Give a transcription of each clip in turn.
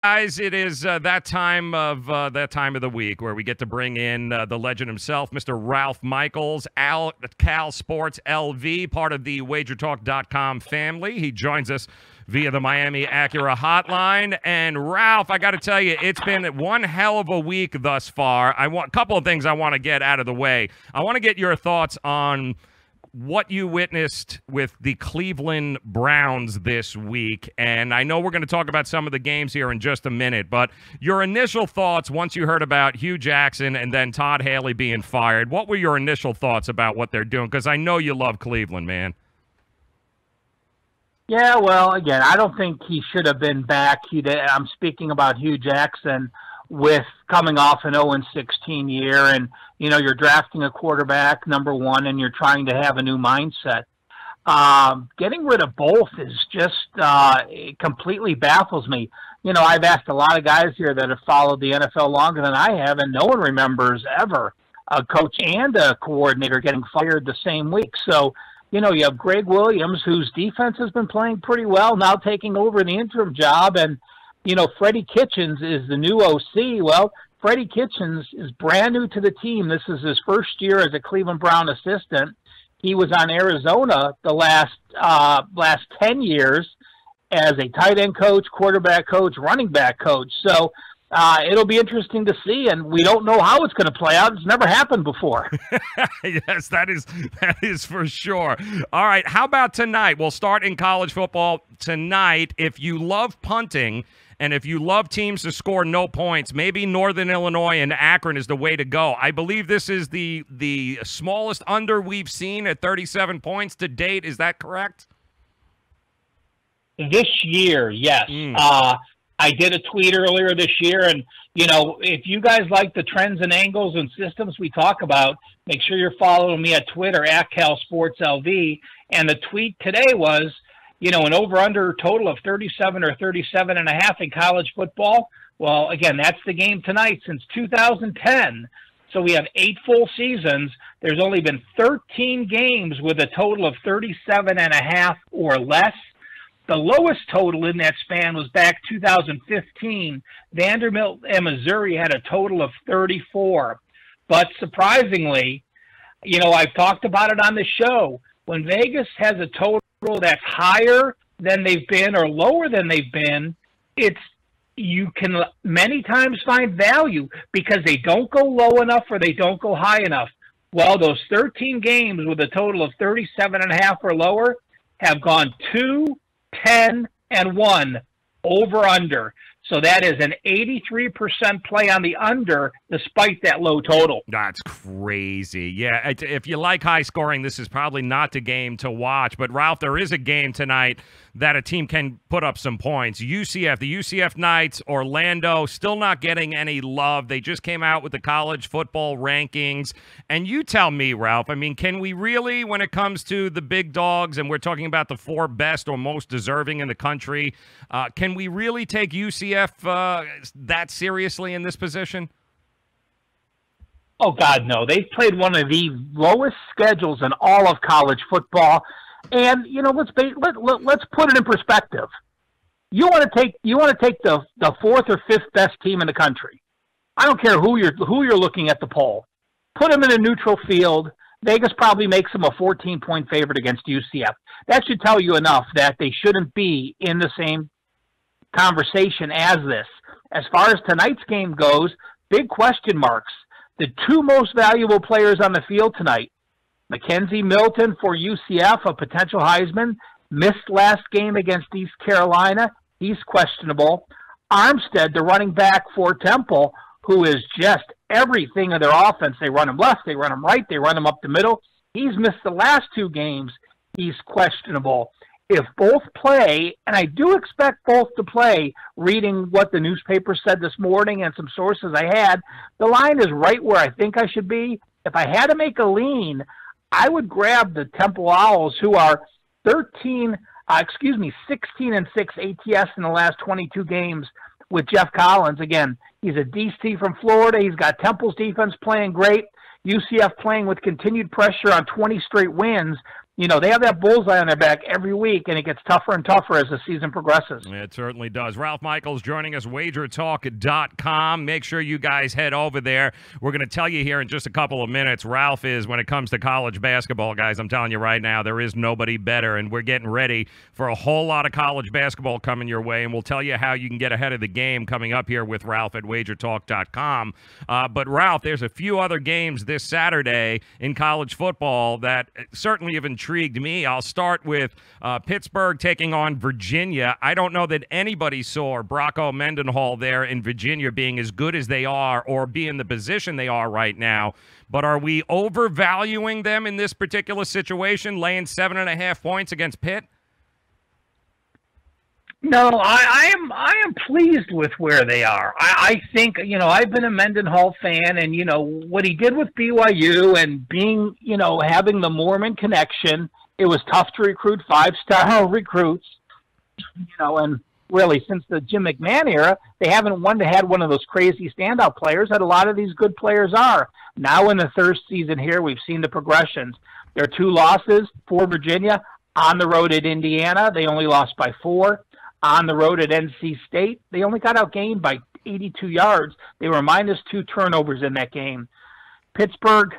Guys, it is that time of the week where we get to bring in the legend himself, Mr. Ralph Michaels, Cal Sports LV, part of the WagerTalk.com family. He joins us via the Miami Acura hotline. And Ralph, I got to tell you, it's been one hell of a week thus far. A couple of things I want to get out of the way. I want to get your thoughts on what you witnessed with the Cleveland Browns this week. And I know we're going to talk about some of the games here in just a minute, but your initial thoughts once you heard about Hugh Jackson and then Todd Haley being fired, what were your initial thoughts about what they're doing? Because I know you love Cleveland, man. Yeah, well, again, I don't think he should have been back. I'm speaking about Hugh Jackson with coming off an 0-16 year, and you're drafting a quarterback, number one, and you're trying to have a new mindset. Getting rid of both is just it completely baffles me. I've asked a lot of guys here that have followed the NFL longer than I have, and no one remembers ever a coach and a coordinator getting fired the same week. So, you have Greg Williams, whose defense has been playing pretty well, now taking over the interim job, and Freddie Kitchens is the new OC. Well, Freddie Kitchens is brand new to the team. This is his first year as a Cleveland Brown assistant. He was on Arizona the last 10 years as a tight end coach, quarterback coach, running back coach. So it'll be interesting to see, and we don't know how it's going to play out. It's never happened before. Yes, that is for sure. All right, how about tonight? We'll start in college football tonight. If you love punting, and if you love teams to score no points, maybe Northern Illinois and Akron is the way to go. I believe this is the smallest under we've seen at 37 points to date. Is that correct? This year, yes. I did a tweet earlier this year, and, if you guys like the trends and angles and systems we talk about, make sure you're following me at Twitter, at Cal Sports LV. And the tweet today was, an over-under total of 37 or 37.5 in college football. Well, again, that's the game tonight since 2010. So we have 8 full seasons. There's only been 13 games with a total of 37.5 or less. The lowest total in that span was back 2015. Vanderbilt and Missouri had a total of 34. But surprisingly, I've talked about it on the show. When Vegas has a total that's higher than they've been or lower than they've been, you can many times find value because they don't go low enough or they don't go high enough. Well, those 13 games with a total of 37.5 or lower have gone 2, 10, and 1 over under. So that is an 83% play on the under despite that low total. That's crazy. Yeah, if you like high scoring, this is probably not the game to watch. But, Ralph, there is a game tonight that a team can put up some points. the UCF Knights, Orlando, still not getting any love. They just came out with the college football rankings. And you tell me, Ralph, can we really, when it comes to the big dogs, and we're talking about the 4 best or most deserving in the country, can we really take UCF that seriously in this position? Oh, God, no. They've played one of the lowest schedules in all of college football. And, let's put it in perspective. You want to take the 4th or 5th best team in the country. I don't care who you're looking at the poll. Put them in a neutral field. Vegas probably makes them a 14-point favorite against UCF. That should tell you enough that they shouldn't be in the same conversation as this. As far as tonight's game goes, big question marks. The 2 most valuable players on the field tonight, Mackenzie Milton for UCF, a potential Heisman, missed last game against East Carolina. He's questionable. Armstead, the running back for Temple, who is just everything of their offense. They run him left, they run him right, they run him up the middle. He's missed the last 2 games. He's questionable. If both play, and I do expect both to play, reading what the newspaper said this morning and some sources I had, the line is right where I think I should be. If I had to make a lean, I would grab the Temple Owls, who are 16-6 ATS in the last 22 games with Jeff Collins. Again, he's a DC from Florida. He's got Temple's defense playing great. UCF playing with continued pressure on 20 straight wins. They have that bullseye on their back every week, and it gets tougher and tougher as the season progresses. It certainly does. Ralph Michaels joining us, wagertalk.com. Make sure you guys head over there. We're going to tell you here in just a couple of minutes, Ralph is, when it comes to college basketball, guys, I'm telling you right now, there is nobody better, and we're getting ready for a whole lot of college basketball coming your way, and we'll tell you how you can get ahead of the game coming up here with Ralph at wagertalk.com. But, Ralph, there's a few other games this Saturday in college football that certainly have intrigued me. I'll start with Pittsburgh taking on Virginia. I don't know that anybody saw Brocco Mendenhall there in Virginia being as good as they are or be in the position they are right now. But are we overvaluing them in this particular situation, laying 7.5 points against Pitt? No, I am pleased with where they are. I think, I've been a Mendenhall fan, and, what he did with BYU and being, having the Mormon connection, it was tough to recruit 5-star recruits, and really since the Jim McMahon era, they haven't had one of those crazy standout players that a lot of these good players are. Now in the third season here, we've seen the progressions. There are 2 losses for Virginia on the road at Indiana. They only lost by 4. On the road at NC State, they only got outgained by 82 yards. They were minus 2 turnovers in that game. Pittsburgh,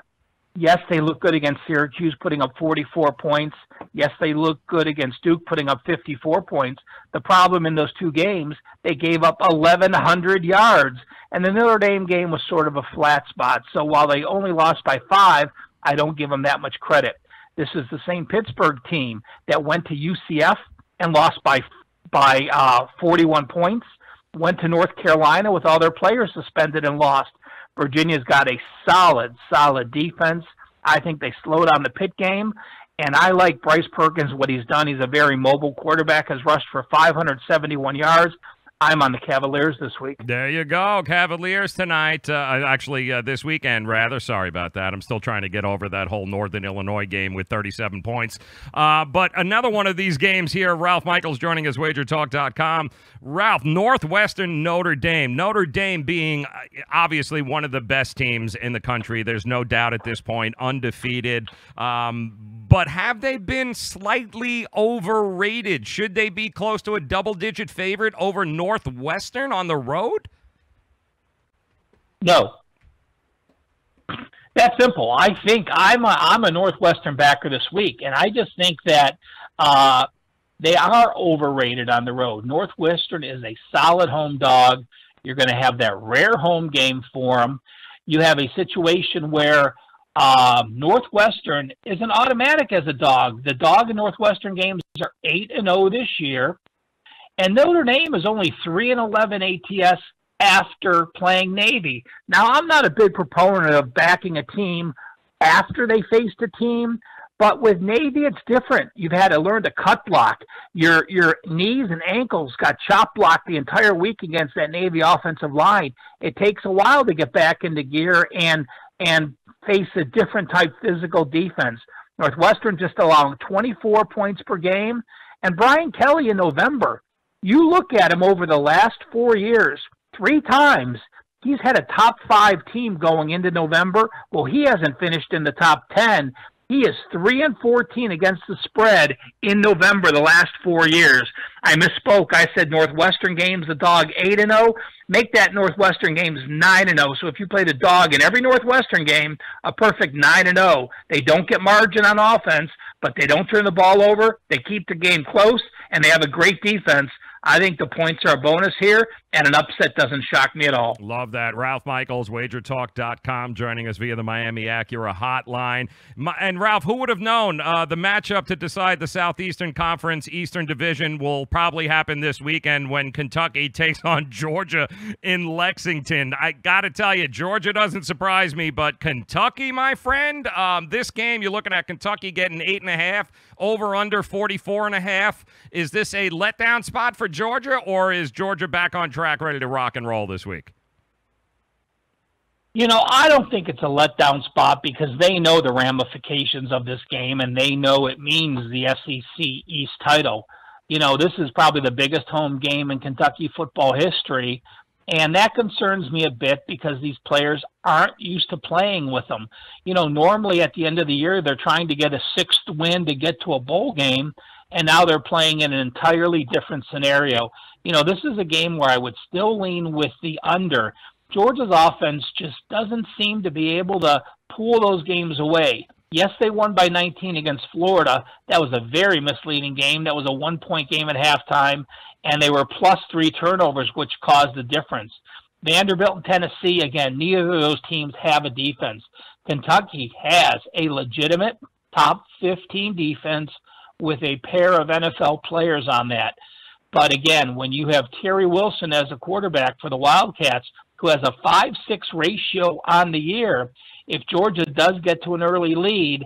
yes, they look good against Syracuse, putting up 44 points. Yes, they look good against Duke, putting up 54 points. The problem in those 2 games, they gave up 1,100 yards. And the Notre Dame game was sort of a flat spot. So while they only lost by 5, I don't give them that much credit. This is the same Pittsburgh team that went to UCF and lost by 41 points, went to North Carolina with all their players suspended and lost. Virginia's got a solid defense. I think they slowed down the Pitt game, and I like Bryce Perkins, what he's done. He's a very mobile quarterback, has rushed for 571 yards. I'm on the Cavaliers this week. There you go. Cavaliers tonight. This weekend, rather. Sorry about that. I'm still trying to get over that whole Northern Illinois game with 37 points. But another one of these games here, Ralph Michaels joining us, wagertalk.com. Ralph, Northwestern, Notre Dame. Notre Dame being obviously one of the best teams in the country. There's no doubt at this point, undefeated. But have they been slightly overrated? Should they be close to a double-digit favorite over Northwestern on the road? No. That's simple. I think I'm a Northwestern backer this week, and I just think that they are overrated on the road. Northwestern is a solid home dog. You're going to have that rare home game for them. You have a situation where Northwestern isn't automatic as a dog. The dog in Northwestern games are 8-0 this year, and Notre Dame is only 3-11 ATS after playing Navy. Now, I'm not a big proponent of backing a team after they faced a team, but with Navy, it's different. You've had to learn to cut block. Your knees and ankles got chop blocked the entire week against that Navy offensive line. It takes a while to get back into gear and face a different type physical defense. Northwestern just allowing 24 points per game. And Brian Kelly in November, you look at him over the last 4 years, 3 times, he's had a top 5 team going into November. Well, he hasn't finished in the top 10. He is 3-14 against the spread in November the last 4 years. I misspoke. I said Northwestern games, the dog 8-0. Make that Northwestern games 9-0. So if you play the dog in every Northwestern game, a perfect 9-0. They don't get margin on offense, but they don't turn the ball over. They keep the game close, and they have a great defense. I think the points are a bonus here, and an upset doesn't shock me at all. Love that. Ralph Michaels, wagertalk.com, joining us via the Miami Acura hotline. And, Ralph, who would have known the matchup to decide the Southeastern Conference Eastern Division will probably happen this weekend when Kentucky takes on Georgia in Lexington. I got to tell you, Georgia doesn't surprise me, but Kentucky, my friend, this game, you're looking at Kentucky getting 8.5, over under 44.5. Is this a letdown spot for Georgia, or is Georgia back on track, ready to rock and roll this week? I don't think it's a letdown spot because they know the ramifications of this game, and they know it means the SEC East title. This is probably the biggest home game in Kentucky football history, And that concerns me a bit because these players aren't used to playing with them. Normally at the end of the year, they're trying to get a sixth win to get to a bowl game, and now they're playing in an entirely different scenario. This is a game where I would still lean with the under. Georgia's offense just doesn't seem to be able to pull those games away. Yes, they won by 19 against Florida. That was a very misleading game. That was a 1-point game at halftime, and they were plus 3 turnovers, which caused the difference. Vanderbilt and Tennessee, again, neither of those teams have a defense. Kentucky has a legitimate top 15 defense with a pair of NFL players on that. But again, when you have Terry Wilson as a quarterback for the Wildcats, who has a 5-6 ratio on the year, if Georgia does get to an early lead,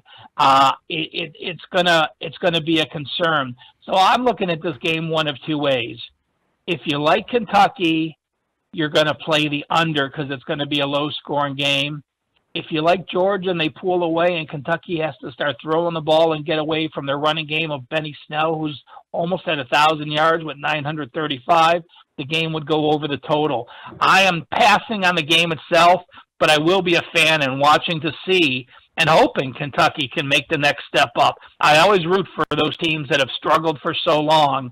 it's gonna be a concern. So I'm looking at this game one of two ways. If you like Kentucky, you're going to play the under because it's going to be a low-scoring game. If you like Georgia and they pull away and Kentucky has to start throwing the ball and get away from their running game of Benny Snell, who's almost at 1,000 yards with 935, the game would go over the total. I am passing on the game itself, but I will be a fan and watching to see and hoping Kentucky can make the next step up. I always root for those teams that have struggled for so long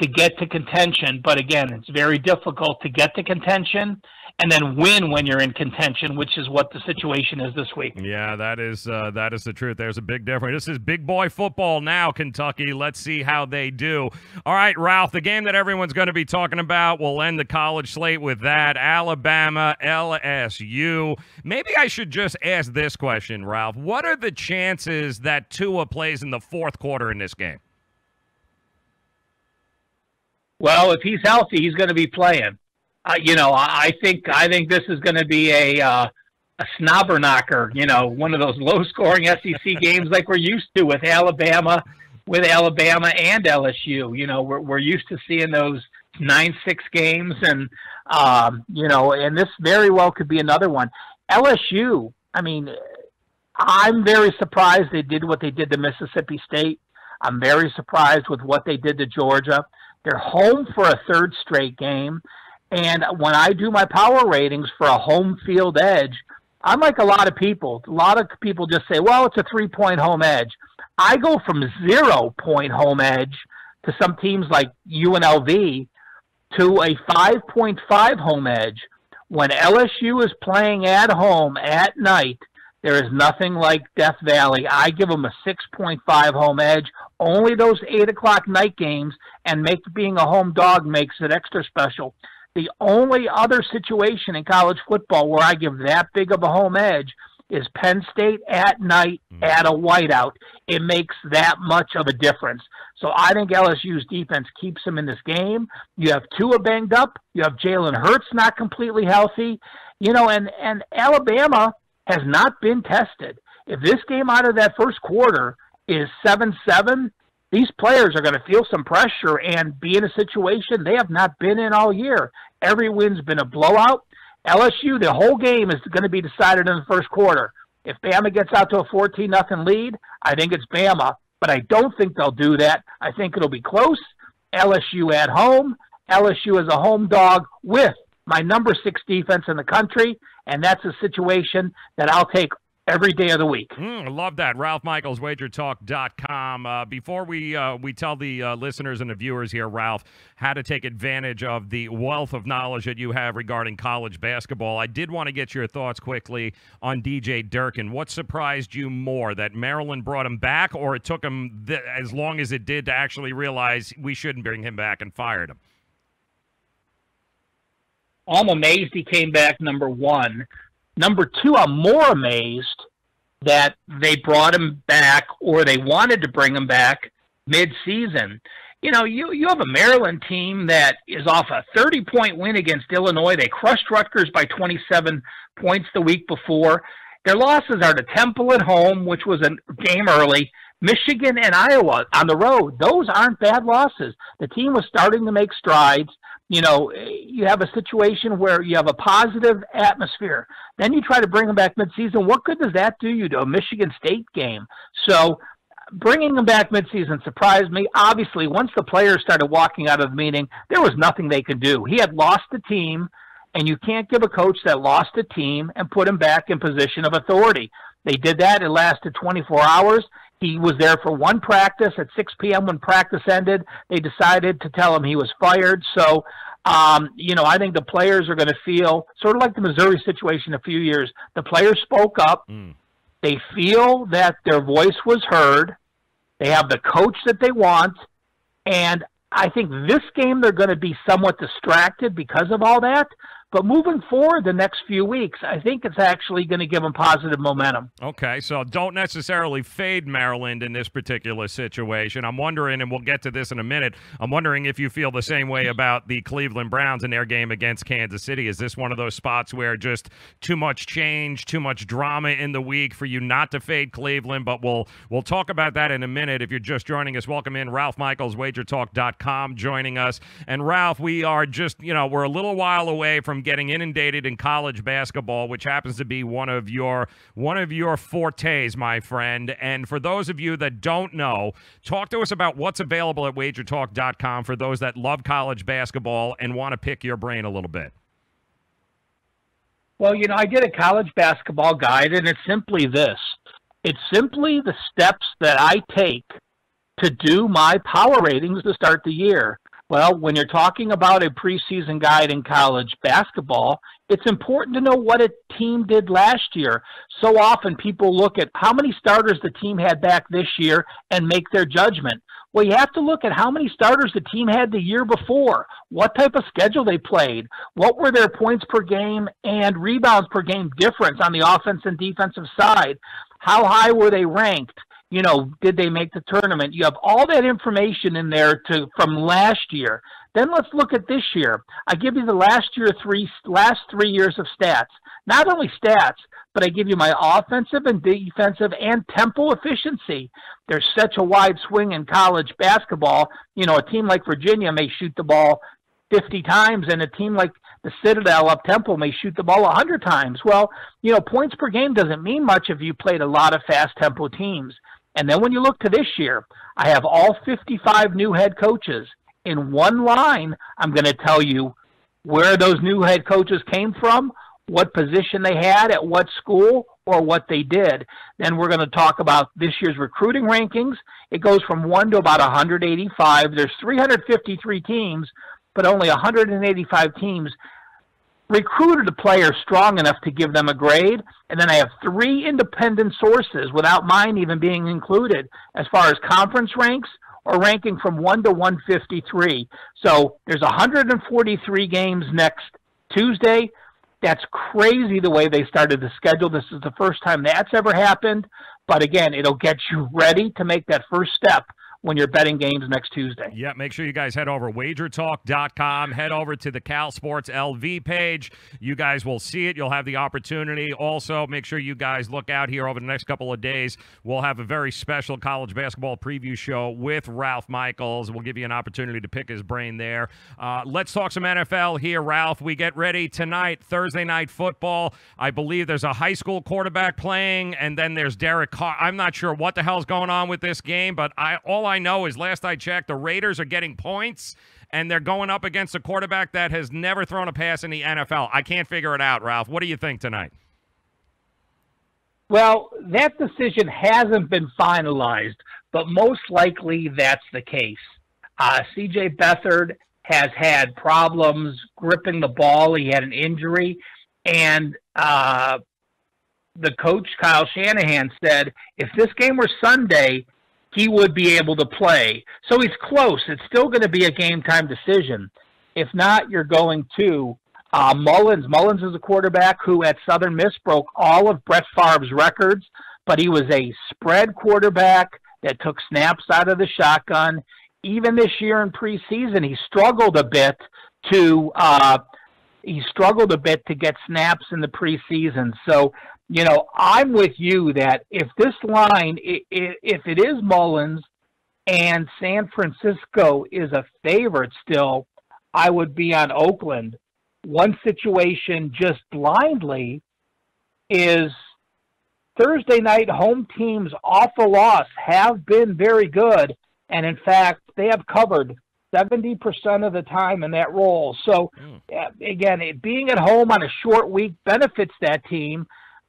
to get to contention, but again, it's very difficult to get to contention and then win when you're in contention, which is what the situation is this week. Yeah, that is the truth. There's a big difference. This is big boy football now, Kentucky. Let's see how they do. All right, Ralph, the game that everyone's going to be talking about, we'll end the college slate with that. Alabama, LSU. Maybe I should just ask this question, Ralph. What are the chances that Tua plays in the fourth quarter in this game? Well, if he's healthy, he's going to be playing. I think this is going to be a snobber knocker. One of those low-scoring SEC games like we're used to with Alabama and LSU. We're used to seeing those 9-6 games, and and this very well could be another one. LSU. I mean, I'm very surprised they did what they did to Mississippi State. I'm very surprised with what they did to Georgia. They're home for a third straight game. And when I do my power ratings for a home field edge, I'm like a lot of people. A lot of people just say, well, it's a 3-point home edge. I go from 0-point home edge to some teams like UNLV to a 5.5 home edge. When LSU is playing at home at night, there is nothing like Death Valley. I give them a 6.5 home edge. Only those 8 o'clock night games, and being a home dog makes it extra special. The only other situation in college football where I give that big of a home edge is Penn State at night at a whiteout. It makes that much of a difference. So I think LSU's defense keeps them in this game. You have Tua banged up. You have Jalen Hurts not completely healthy. And Alabama has not been tested. If this game out of that first quarter is 7-7, these players are going to feel some pressure and be in a situation they have not been in all year. Every win's been a blowout. LSU, the whole game is going to be decided in the first quarter. If Bama gets out to a 14-0 lead, I think it's Bama, but I don't think they'll do that. I think it'll be close. LSU at home. LSU is a home dog with my number 6 defense in the country, and that's a situation that I'll take every day of the week. I love that. Ralph Michaels, wagertalk.com. Before we tell the listeners and the viewers here, Ralph, how to take advantage of the wealth of knowledge that you have regarding college basketball, I did want to get your thoughts quickly on DJ Durkin. What surprised you more, that Maryland brought him back, or it took him as long as it did to actually realize we shouldn't bring him back and fired him? I'm amazed he came back, number one. Number two, I'm more amazed that they brought him back, or they wanted to bring him back mid-season. You have a Maryland team that is off a 30-point win against Illinois. They crushed Rutgers by 27 points the week before. Their losses are to Temple at home, which was a game early, Michigan and Iowa on the road. Those aren't bad losses. The team was starting to make strides. You have a situation where you have a positive atmosphere. Then you try to bring them back midseason. What good does that do you to a Michigan State game? So bringing them back midseason surprised me. Obviously, once the players started walking out of the meeting, there was nothing they could do. He had lost the team. And you can't give a coach that lost a team and put him back in position of authority. They did that. It lasted 24 hours. He was there for one practice at 6 p.m. when practice ended. They decided to tell him he was fired. So, I think the players are going to feel sort of like the Missouri situation a few years. The players spoke up. They feel that their voice was heard. They have the coach that they want. And I think this game they're going to be somewhat distracted because of all that. But moving forward the next few weeks, I think it's actually going to give them positive momentum. Okay, so don't necessarily fade Maryland in this particular situation. I'm wondering, and we'll get to this in a minute, I'm wondering if you feel the same way about the Cleveland Browns and their game against Kansas City. Is this one of those spots where just too much change, too much drama in the week for you not to fade Cleveland? But we'll talk about that in a minute. If you're just joining us, welcome in Ralph Michaels, WagerTalk.com, joining us. And Ralph, we are just, we're a little while away from getting inundated in college basketball, which happens to be one of your fortes, my friend. And for those of you that don't know, talk to us about what's available at wagertalk.com for those that love college basketball and want to pick your brain a little bit. Well, I did a college basketball guide, and it's simply this. It's simply the steps that I take to do my power ratings to start the year. Well, when you're talking about a preseason guide in college basketball, it's important to know what a team did last year. So often people look at how many starters the team had back this year and make their judgment. Well, you have to look at how many starters the team had the year before, what type of schedule they played, what were their points per game and rebounds per game difference on the offense and defensive side, how high were they ranked. Did they make the tournament? You have all that information in there from last year. Then let's look at this year. I give you the last 3 years of stats. Not only stats, but I give you my offensive and defensive and tempo efficiency. There's such a wide swing in college basketball. A team like Virginia may shoot the ball 50 times, and a team like the Citadel up-tempo may shoot the ball 100 times. Well, points per game doesn't mean much if you played a lot of fast-tempo teams. And then when you look to this year, I have all 55 new head coaches. In one line, I'm going to tell you where those new head coaches came from, what position they had at what school, or what they did. Then we're going to talk about this year's recruiting rankings. It goes from 1 to about 185. There's 353 teams, but only 185 teams recruited a player strong enough to give them a grade. And then I have 3 independent sources without mine even being included as far as conference ranks or ranking from 1 to 153. So there's 143 games next Tuesday. That's crazy the way they started the schedule. This is the first time that's ever happened. But again, it'll get you ready to make that first step when you're betting games next Tuesday. Yeah, make sure you guys head over wagertalk.com, head over to the Cal Sports LV page. You guys will see it. You'll have the opportunity. Also, make sure you guys look out here over the next couple of days. We'll have a very special college basketball preview show with Ralph Michaels. We'll give you an opportunity to pick his brain there. Let's talk some NFL here, Ralph. We get ready tonight, Thursday night football. I believe there's a high school quarterback playing, and then there's Derek Carr. I'm not sure what the hell's going on with this game, but all I know is last I checked, the Raiders are getting points, and they're going up against a quarterback that has never thrown a pass in the NFL. I can't figure it out, Ralph. What do you think tonight? Well, that decision hasn't been finalized, but most likely that's the case. C.J. Beathard has had problems gripping the ball. He had an injury, and the coach, Kyle Shanahan, said if this game were Sunday, he would be able to play. So he's close. It's still going to be a game-time decision. If not, you're going to Mullins. Mullins is a quarterback who at Southern Miss broke all of Brett Favre's records, but he was a spread quarterback that took snaps out of the shotgun. Even this year in preseason, he struggled a bit to get snaps in the preseason. So, I'm with you that if this line, if it is Mullins and San Francisco is a favorite still, I would be on Oakland. One situation just blindly is Thursday night home teams off a loss have been very good. And in fact, they have covered 70% of the time in that role. So, again, being at home on a short week benefits that team.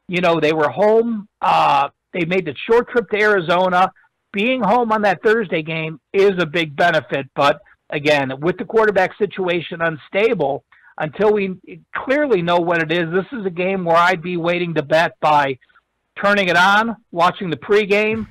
You know, they were home. They made the short trip to Arizona. Being home on that Thursday game is a big benefit. But, again, with the quarterback situation unstable, until we clearly know what it is, this is a game where I'd be waiting to bet by turning it on, watching the pregame,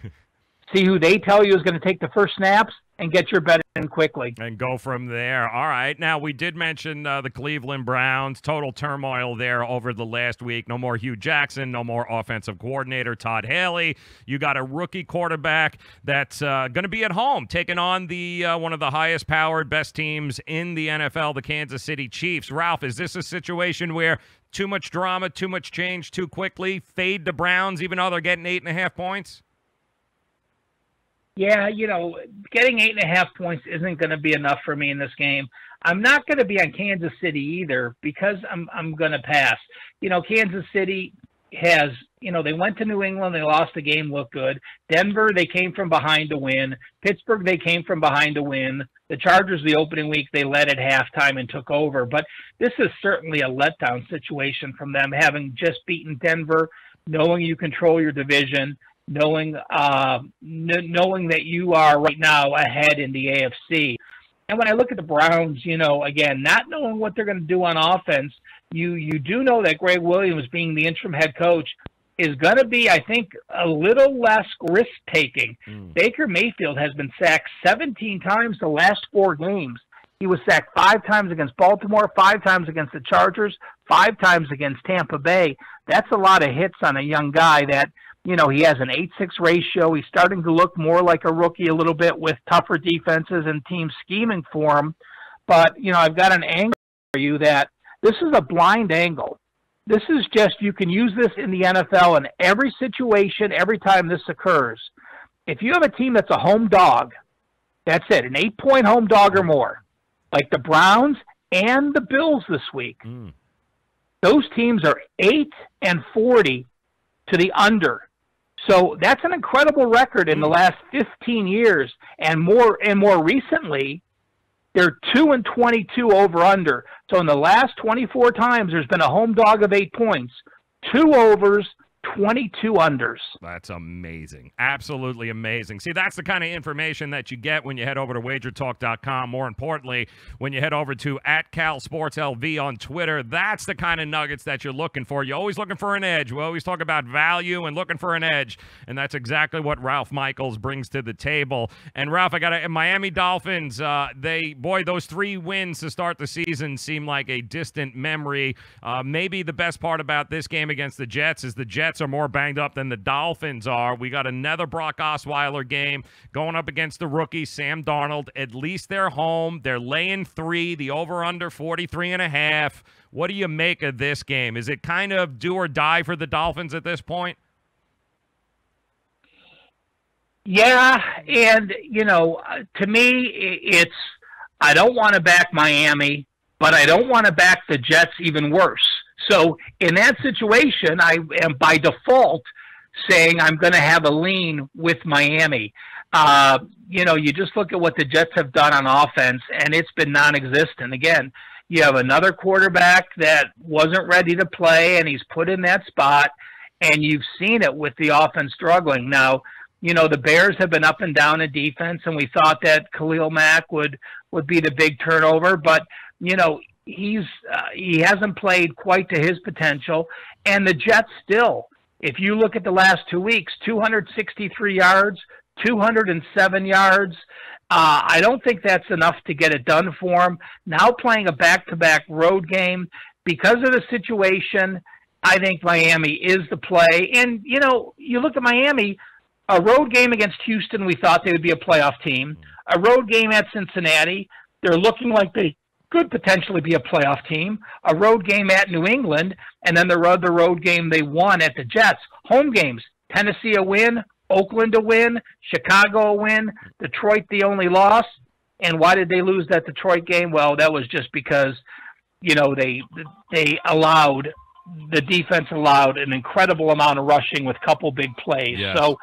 see who they tell you is going to take the first snaps, and get your bet in quickly. And go from there. All right. Now, we did mention the Cleveland Browns. Total turmoil there over the last week. No more Hugh Jackson. No more offensive coordinator Todd Haley. You got a rookie quarterback that's going to be at home taking on the one of the highest-powered, best teams in the NFL, the Kansas City Chiefs. Ralph, is this a situation where too much drama, too much change too quickly, fade the Browns even though they're getting 8.5 points? Yeah, you know, getting 8.5 points isn't going to be enough for me in this game. I'm not going to be on Kansas City either because I'm going to pass. You know, Kansas City has, you know, they went to New England, they lost the game, looked good. Denver, they came from behind to win. Pittsburgh, they came from behind to win. The Chargers, the opening week, they led at halftime and took over. But this is certainly a letdown situation from them, having just beaten Denver, knowing you control your division, knowing that you are right now ahead in the AFC. And when I look at the Browns, you know, again, not knowing what they're going to do on offense, you do know that Greg Williams, being the interim head coach, is going to be, I think, a little less risk-taking. Baker Mayfield has been sacked 17 times the last 4 games. He was sacked 5 times against Baltimore, 5 times against the Chargers, 5 times against Tampa Bay. That's a lot of hits on a young guy that, you know, he has an 8-6 ratio. He's starting to look more like a rookie a little bit with tougher defenses and teams scheming for him. But, you know, I've got an angle for you that this is a blind angle. This is just, you can use this in the NFL in every situation, every time this occurs. If you have a team that's a home dog, that's it, an 8-point home dog or more, like the Browns and the Bills this week. Those teams are 8-40 to the under. So that's an incredible record in the last 15 years, and more recently, they're 2-22 over under. So in the last 24 times, there's been a home dog of 8 points, 2 overs, 22 unders. That's amazing. Absolutely amazing. See, that's the kind of information that you get when you head over to wagertalk.com. More importantly, when you head over to @CalSportsLV on Twitter, that's the kind of nuggets that you're looking for. You're always looking for an edge. We always talk about value and looking for an edge, and that's exactly what Ralph Michaels brings to the table. And Ralph, I got Miami Dolphins. Those 3 wins to start the season seem like a distant memory. Maybe the best part about this game against the Jets is the Jets are more banged up than the Dolphins are. We got another Brock Osweiler game going up against the rookie Sam Darnold. At least they're home. They're laying 3, the over-under 43.5. What do you make of this game? Is it kind of do or die for the Dolphins at this point? Yeah, and, you know, to me, it's I don't want to back Miami, but I don't want to back the Jets even worse. So in that situation, I am by default saying I'm going to have a lean with Miami. You know, you just look at what the Jets have done on offense, and it's been non-existent. Again, you have another quarterback that wasn't ready to play, and he's put in that spot, and you've seen it with the offense struggling. Now, you know, the Bears have been up and down in defense, and we thought that Khalil Mack would be the big turnover, but, you know, he hasn't played quite to his potential. And the Jets still, if you look at the last 2 weeks, 263 yards, 207 yards. I don't think that's enough to get it done for him. Now playing a back-to-back road game, because of the situation, I think Miami is the play. And, you know, you look at Miami, a road game against Houston, we thought they would be a playoff team. A road game at Cincinnati, they're looking like they could potentially be a playoff team. A road game at New England, and then the other road game they won at the Jets. Home games, Tennessee a win, Oakland a win, Chicago a win, Detroit the only loss. And why did they lose that Detroit game? Well, that was just because, you know, the defense allowed an incredible amount of rushing with a couple big plays. Yes. So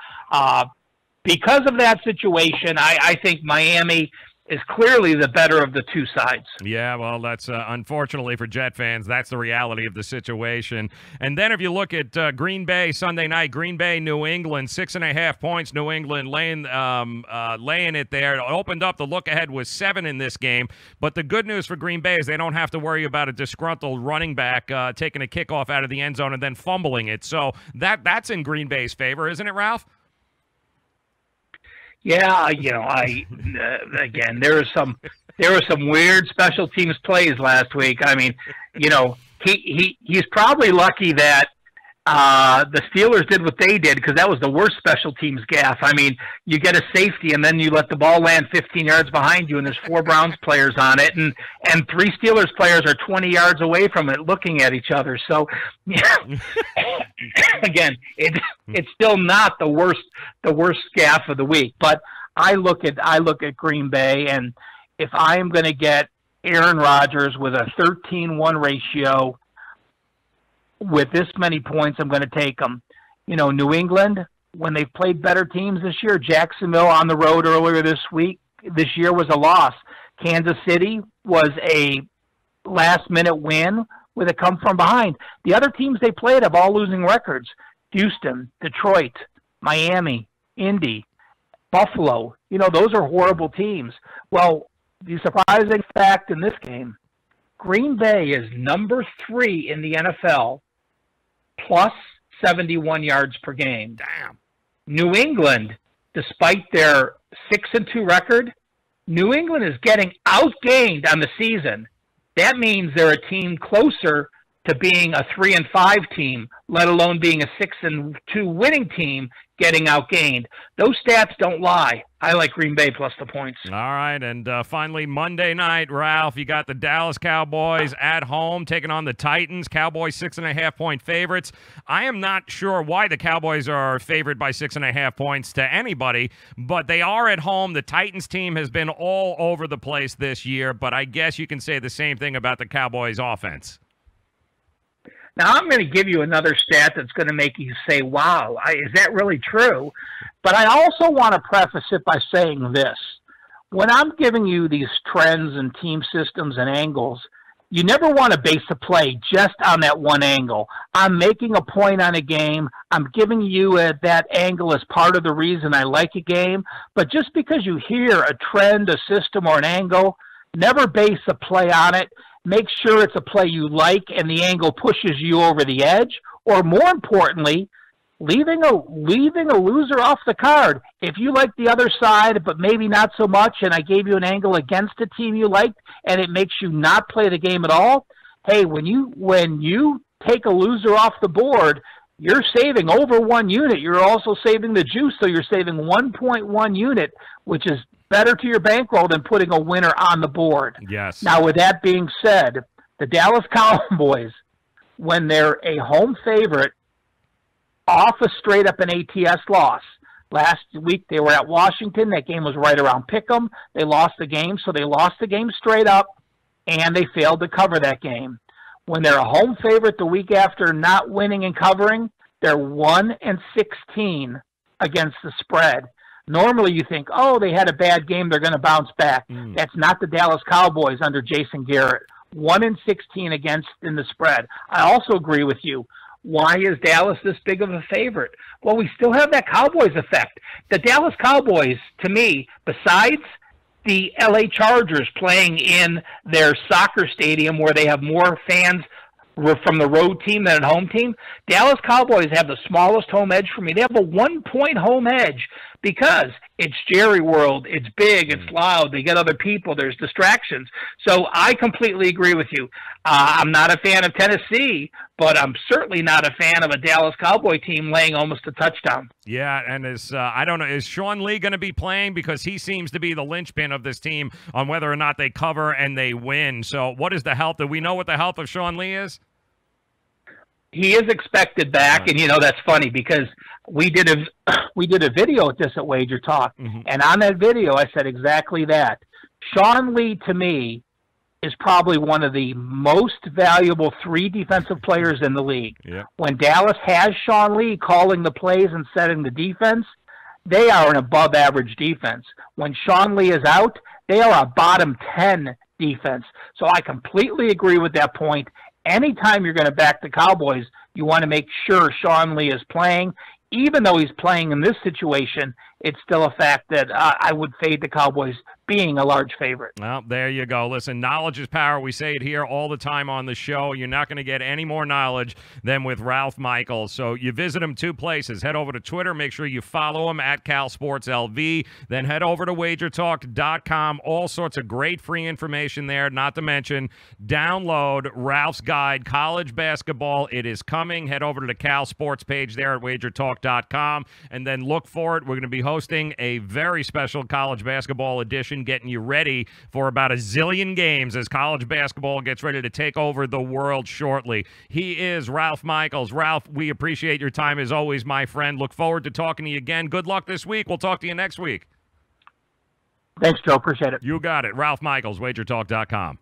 because of that situation, I think Miami is clearly the better of the two sides. Yeah, well, that's unfortunately for Jet fans, that's the reality of the situation. And then if you look at Green Bay Sunday night, Green Bay, New England, 6.5 points. New England laying it there. It opened up. The look ahead was 7 in this game. But the good news for Green Bay is they don't have to worry about a disgruntled running back taking a kickoff out of the end zone and then fumbling it. So that's in Green Bay's favor, isn't it, Ralph? Yeah, again, there were some weird special teams plays last week. I mean, he's probably lucky that the Steelers did what they did, because that was the worst special teams gaffe. I mean, you get a safety and then you let the ball land 15 yards behind you, and there's 4 Browns players on it, and 3 Steelers players are 20 yards away from it looking at each other. So, yeah, again, it's still not the worst gaffe of the week. But I look at Green Bay, and if I am going to get Aaron Rodgers with a 13-1 ratio with this many points, I'm going to take them. New England, when they've played better teams this year, Jacksonville on the road earlier this year was a loss. Kansas City was a last-minute win with a come from behind. The other teams they played have all losing records. Houston, Detroit, Miami, Indy, Buffalo. Those are horrible teams. Well, the surprising fact in this game, Green Bay is number 3 in the NFL, plus 71 yards per game. Damn. New England, despite their 6-2 record, New England is getting outgained on the season. That means they're a team closer to being a 3-5 team, let alone being a 6-2 winning team getting outgained. Those stats don't lie. I like Green Bay plus the points. All right, and finally Monday night, Ralph, you got the Dallas Cowboys at home taking on the Titans. Cowboys 6.5-point favorites. I am not sure why the Cowboys are favored by 6.5 points to anybody, but they are at home. The Titans team has been all over the place this year, but I guess you can say the same thing about the Cowboys offense. Now, I'm going to give you another stat that's going to make you say, wow, is that really true? But I also want to preface it by saying this. When I'm giving you these trends and team systems and angles, you never want to base a play just on that one angle. I'm making a point on a game. I'm giving you that angle as part of the reason I like a game. But just because you hear a trend, a system, or an angle, never base a play on it. Make sure it's a play you like and the angle pushes you over the edge, or more importantly, leaving a loser off the card. If you like the other side, but maybe not so much, and I gave you an angle against a team you liked, and it makes you not play the game at all, hey, when you take a loser off the board, you're saving over 1 unit. You're also saving the juice, so you're saving 1.1 unit, which is better to your bankroll than putting a winner on the board. Yes. Now, with that being said, the Dallas Cowboys, when they're a home favorite, off a straight-up an ATS loss. Last week they were at Washington. That game was right around pick'em. They lost the game, so they lost the game straight up, and they failed to cover that game. When they're a home favorite the week after not winning and covering, they're 1-16 against the spread. Normally you think, oh, they had a bad game, they're going to bounce back. That's not the Dallas Cowboys under Jason Garrett. 1-16 against in the spread. I also agree with you. Why is Dallas this big of a favorite? Well, we still have that Cowboys effect. The Dallas Cowboys, to me, besides the LA Chargers playing in their soccer stadium where they have more fans from the road team than a home team, Dallas Cowboys have the smallest home edge for me. They have a 1-point home edge because it's Jerry World, it's big, it's loud, they get other people, there's distractions. So I completely agree with you. I'm not a fan of Tennessee, but I'm certainly not a fan of a Dallas Cowboy team laying almost a touchdown. Yeah, and I don't know, is Sean Lee going to be playing? Because he seems to be the linchpin of this team on whether or not they cover and they win. So what is the health? Do we know what the health of Sean Lee is? He is expected back, and that's funny because we did a video at this at Wager Talk, and on that video I said exactly that. Sean Lee, to me, is probably one of the most valuable 3 defensive players in the league. Yeah. When Dallas has Sean Lee calling the plays and setting the defense, they are an above-average defense. When Sean Lee is out, They are a bottom 10 defense. So I completely agree with that point. Anytime you're going to back the Cowboys, you want to make sure Sean Lee is playing. Even though he's playing in this situation, it's still a fact that I would fade the Cowboys being a large favorite. Well, there you go. Listen, knowledge is power. We say it here all the time on the show. You're not going to get any more knowledge than with Ralph Michaels. So you visit him two places. Head over to Twitter. Make sure you follow him at CalSportsLV. Then head over to WagerTalk.com. All sorts of great free information there. Not to mention, download Ralph's Guide, College Basketball. It is coming. Head over to the Cal Sports page there at WagerTalk.com. And then look for it. We're going to be hosting a very special college basketball edition, getting you ready for about a zillion games as college basketball gets ready to take over the world shortly. He is Ralph Michaels. Ralph, we appreciate your time as always, my friend. Look forward to talking to you again. Good luck this week. We'll talk to you next week. Thanks, Joe. Appreciate it. You got it. Ralph Michaels, WagerTalk.com.